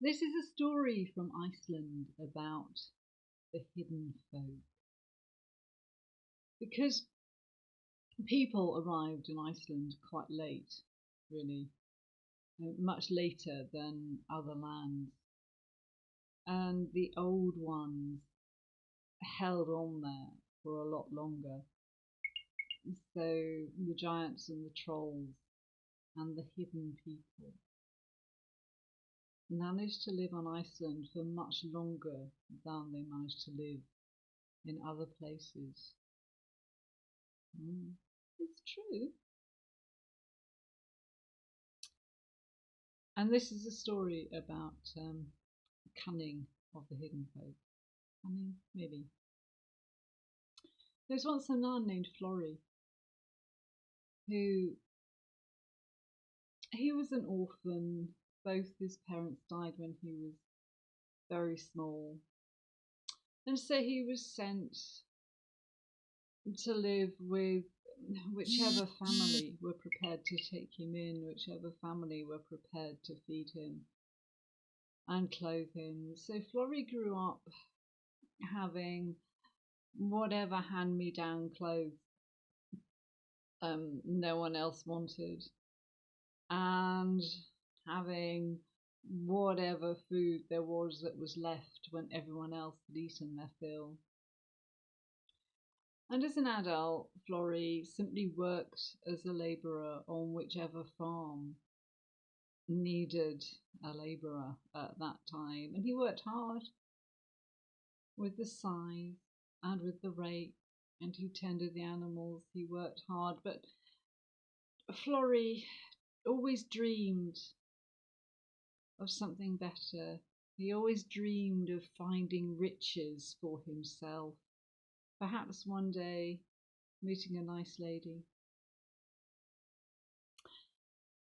This is a story from Iceland about the hidden folk. Because people arrived in Iceland quite late, really, much later than other lands. And the old ones held on there for a lot longer. So the giants and the trolls and the hidden people managed to live on Iceland for much longer than they managed to live in other places. It's true. And this is a story about cunning of the hidden folk. Cunning, maybe. There was once a nun named Florrie who he was an orphan. Both his parents died when he was very small. And so he was sent to live with whichever family were prepared to take him in, whichever family were prepared to feed him and clothe him. So Florrie grew up having whatever hand-me-down clothes no one else wanted, and having whatever food there was that was left when everyone else had eaten their fill. And as an adult, Florrie simply worked as a labourer on whichever farm needed a labourer at that time. And he worked hard with the scythe and with the rake, and he tended the animals. He worked hard, but Florrie always dreamed of something better. He always dreamed of finding riches for himself. Perhaps one day meeting a nice lady.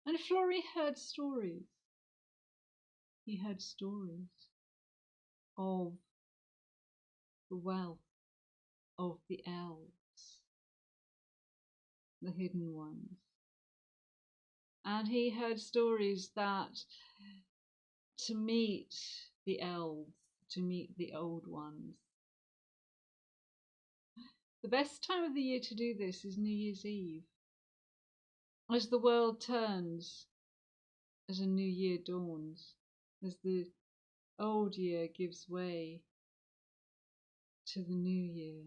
And Florrie heard stories. He heard stories of the wealth of the elves, the hidden ones. And he heard stories that to meet the elves, to meet the old ones, the best time of the year to do this is New Year's Eve. As the world turns, as a new year dawns, as the old year gives way to the new year,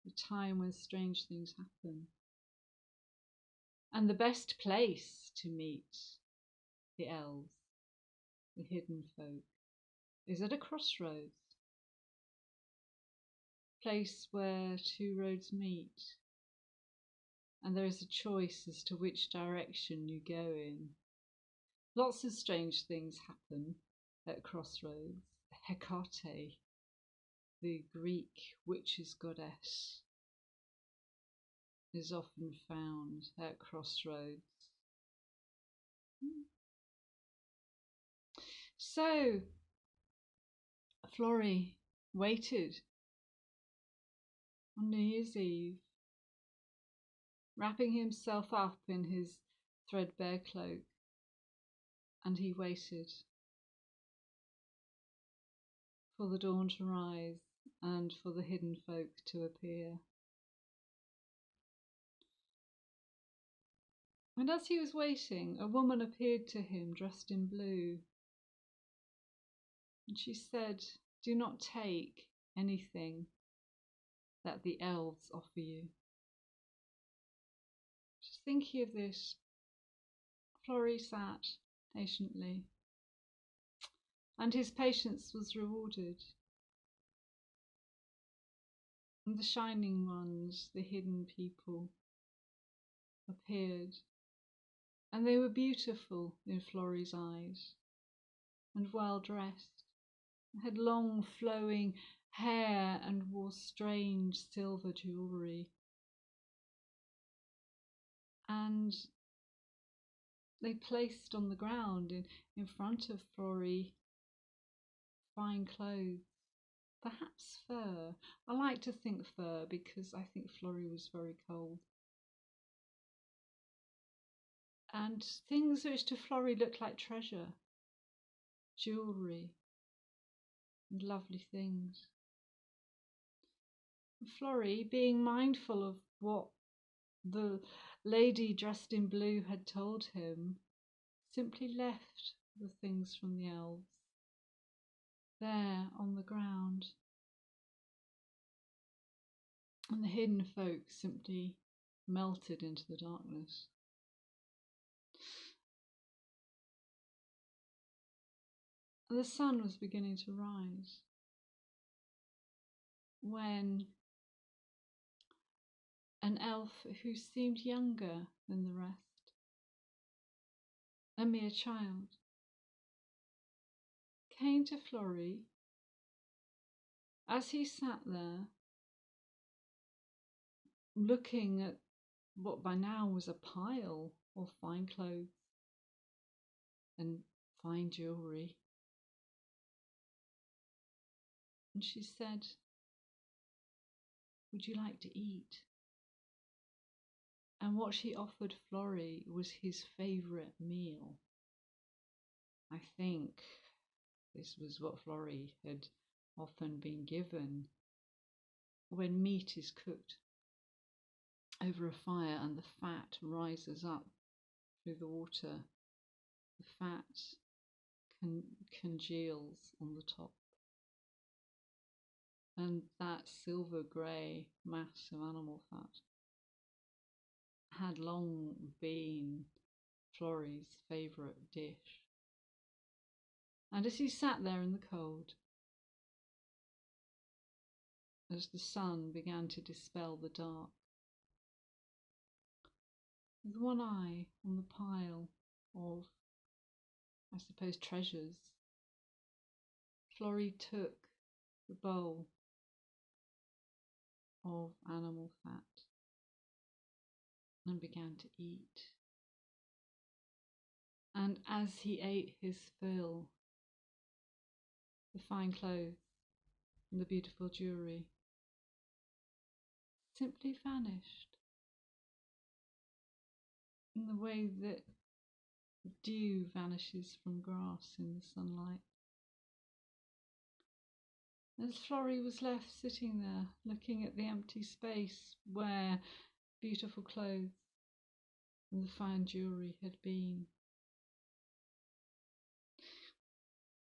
the time when strange things happen. And the best place to meet the elves, the hidden folk, is at a crossroads, place where two roads meet, and there is a choice as to which direction you go in. Lots of strange things happen at Crossroads. Hecate, the Greek witch's goddess, is often found at Crossroads. So, Florrie waited on New Year's Eve, wrapping himself up in his threadbare cloak, and he waited for the dawn to rise and for the hidden folk to appear. And as he was waiting, a woman appeared to him dressed in blue. And she said, "Do not take anything that the elves offer you." Just thinking of this, Florrie sat patiently, and his patience was rewarded. And the shining ones, the hidden people, appeared, and they were beautiful in Florrie's eyes, and well dressed, had long flowing hair and wore strange silver jewellery. And they placed on the ground in front of Florrie fine clothes, perhaps fur. I like to think fur because I think Florrie was very cold. And things which to Florrie looked like treasure. jewellery and lovely things. Florrie, being mindful of what the lady dressed in blue had told him, simply left the things from the elves there on the ground. And the hidden folk simply melted into the darkness. And the sun was beginning to rise when an elf who seemed younger than the rest, a mere child, came to Florrie as he sat there looking at what by now was a pile of fine clothes and fine jewellery. And she said, "Would you like to eat?" And what she offered Florrie was his favourite meal. I think this was what Florrie had often been given when meat is cooked over a fire and the fat rises up through the water. The fat congeals on the top. And that silver grey mass of animal fat had long been Florrie's favourite dish. And as he sat there in the cold, as the sun began to dispel the dark, with one eye on the pile of, I suppose, treasures, Florrie took the bowl of animal fat and began to eat. And as he ate his fill, the fine clothes and the beautiful jewellery simply vanished in the way that dew vanishes from grass in the sunlight. As Florrie was left sitting there, looking at the empty space where beautiful clothes and the fine jewellery had been.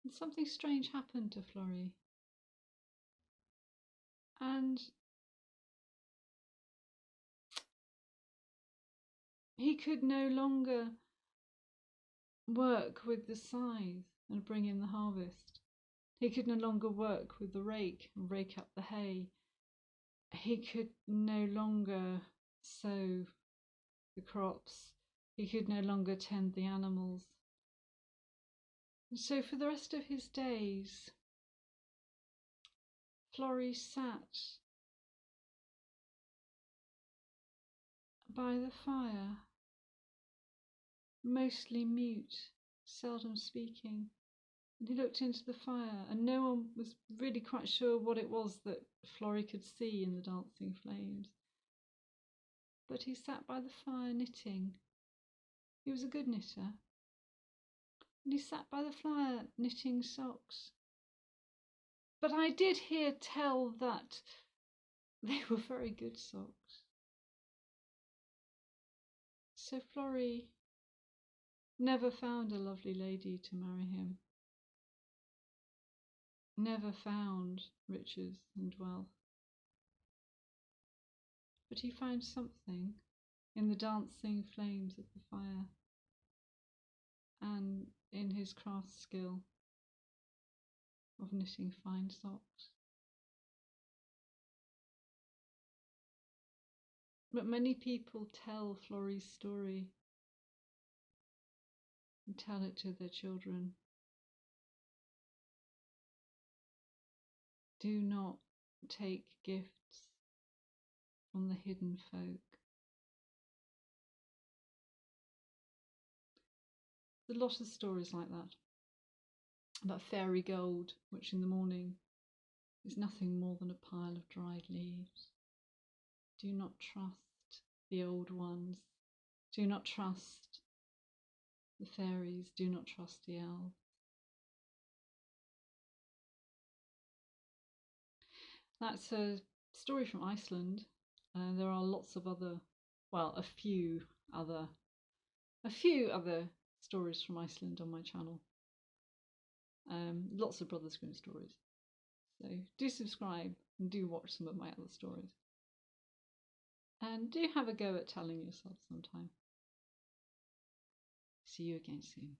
And something strange happened to Florrie. And he could no longer work with the scythe and bring in the harvest. He could no longer work with the rake and rake up the hay. He could no longer sow the crops. He could no longer tend the animals. And so for the rest of his days, Florrie sat by the fire, mostly mute, seldom speaking. And he looked into the fire, and no one was really quite sure what it was that Florrie could see in the dancing flames. But he sat by the fire knitting. He was a good knitter. And he sat by the fire knitting socks. But I did hear tell that they were very good socks. So Florrie never found a lovely lady to marry him, never found riches and wealth. But he found something in the dancing flames of the fire and in his craft skill of knitting fine socks. But many people tell Florrie's story and tell it to their children. Do not take gifts from the hidden folk. There's a lot of stories like that, about fairy gold, which in the morning is nothing more than a pile of dried leaves. Do not trust the old ones. Do not trust the fairies. Do not trust the elves. That's a story from Iceland. There are lots of other, well, other, a few other stories from Iceland on my channel. Lots of Brothers Grimm stories. So do subscribe and do watch some of my other stories. And do have a go at telling yourself sometime. See you again soon.